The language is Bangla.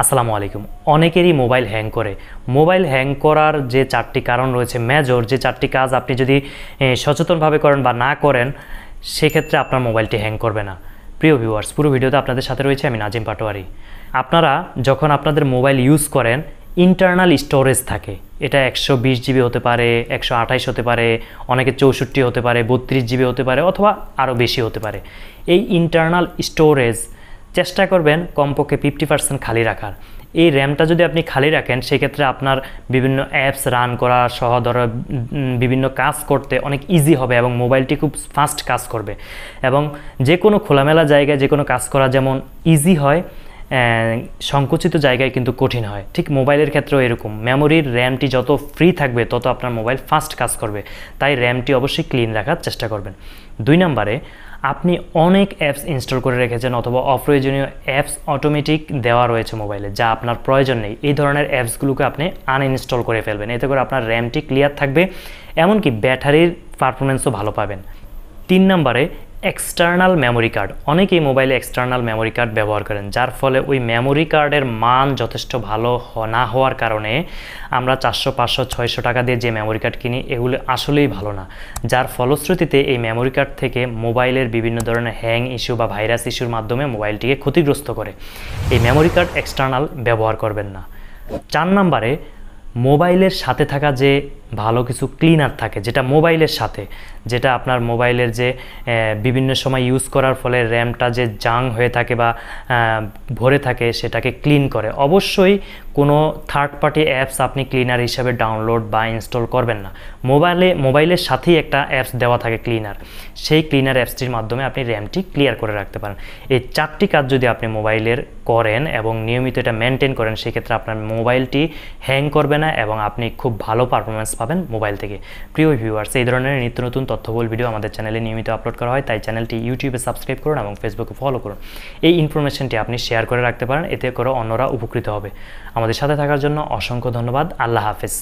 আসসালামু আলাইকুম। অনেকেরই মোবাইল হ্যাং করে। মোবাইল হ্যাং করার যে 4টি কারণ রয়েছে, মেজর যে 4টি কাজ আপনি যদি সচেতনভাবে করেন বা না করেন, সেক্ষেত্রে আপনার মোবাইলটি হ্যাং করবে না। প্রিয় ভিউয়ার্স, পুরো ভিডিওতে আপনাদের সাথে রয়েছে আমি নাজিম পাটোয়ারি। আপনারা যখন আপনাদের মোবাইল ইউজ করেন, ইন্টারনাল স্টোরেজ থাকে। এটা 120 জিবি হতে পারে, 128 হতে পারে, অনেকে 64 হতে পারে, 32 জিবি হতে পারে, অথবা আরও বেশি হতে পারে। এই ইন্টারনাল স্টোরেজ চেষ্টা করবেন কমপক্ষে 50% খালি রাখার। এই র্যামটা যদি আপনি খালি রাখেন, সেক্ষেত্রে আপনার বিভিন্ন অ্যাপস রান করা সহ ধরো বিভিন্ন কাজ করতে অনেক ইজি হবে এবং মোবাইলটি খুব ফাস্ট কাজ করবে। এবং যে কোনো খোলামেলা জায়গায় যে কোনো কাজ করা যেমন ইজি হয়, সংকুচিত জায়গায় কিন্তু কঠিন হয়। ঠিক মোবাইলের ক্ষেত্রেও এরকম। মেমোরির র্যামটি যত ফ্রি থাকবে তত আপনার মোবাইল ফাস্ট কাজ করবে। তাই র্যামটি অবশ্যই ক্লিন রাখার চেষ্টা করবেন। 2 নম্বরে, আপনি অনেক অ্যাপস ইনস্টল করে রেখেছেন অথবা অপ্রয়োজনীয় অ্যাপস অটোমেটিক দেওয়া রয়েছে মোবাইলে, যা আপনার প্রয়োজন নেই। এই ধরনের অ্যাপসগুলোকে আপনি আনইনস্টল করে ফেলবেন। এতে করে আপনার র্যামটি ক্লিয়ার থাকবে, এমনকি ব্যাটারির পারফরমেন্সও ভালো পাবেন। 3 নম্বরে, এক্সটার্নাল মেমোরি কার্ড। অনেকেই মোবাইলে এক্সটার্নাল মেমোরি কার্ড ব্যবহার করেন, যার ফলে ওই মেমোরি কার্ডের মান যথেষ্ট ভালো না হওয়ার কারণে আমরা 400, 500, 600 টাকা দিয়ে যে মেমোরি কার্ড কিনি, এগুলো আসলেই ভালো না। যার ফলশ্রুতিতে এই মেমোরি কার্ড থেকে মোবাইলের বিভিন্ন ধরনের হ্যাং ইস্যু বা ভাইরাস ইস্যুর মাধ্যমে মোবাইলটিকে ক্ষতিগ্রস্ত করে। এই মেমোরি কার্ড এক্সটার্নাল ব্যবহার করবেন না। 4 নম্বরে, মোবাইলের সাথে থাকা যে ভালো কিছু ক্লিনার থাকে, যেটা মোবাইলের সাথে, যেটা আপনার মোবাইলের যে বিভিন্ন সময় ইউজ করার ফলে র্যামটা যে জাং হয়ে থাকে বা ভরে থাকে, সেটাকে ক্লিন করে। অবশ্যই কোনো থার্ড পার্টি অ্যাপস আপনি ক্লিনার হিসাবে ডাউনলোড বা ইনস্টল করবেন না। মোবাইলের সাথেই একটা অ্যাপস দেওয়া থাকে ক্লিনার, সেই ক্লিনার অ্যাপসটির মাধ্যমে আপনি র্যামটি ক্লিয়ার করে রাখতে পারেন। এই 4টি কাজ যদি আপনি মোবাইলের করেন এবং নিয়মিত এটা মেনটেন করেন, সেক্ষেত্রে আপনার মোবাইলটি হ্যাং করবে না এবং আপনি খুব ভালো পারফরমেন্স পাবেন মোবাইল থেকে। প্রিয় ভিউয়ার্স, এই ধরনের নিত্য নতুন তথ্যবহুল ভিডিও আমাদের চ্যানেলে নিয়মিত আপলোড করা হয়, তাই চ্যানেলটি ইউটিউবে সাবস্ক্রাইব করুন এবং ফেসবুকে ফলো করুন। এই ইনফরমেশনটি আপনি শেয়ার করে রাখতে পারেন, এতে করে অন্যরা উপকৃত হবে। আমাদের সাথে থাকার জন্য অসংখ্য ধন্যবাদ। আল্লাহ হাফেজ।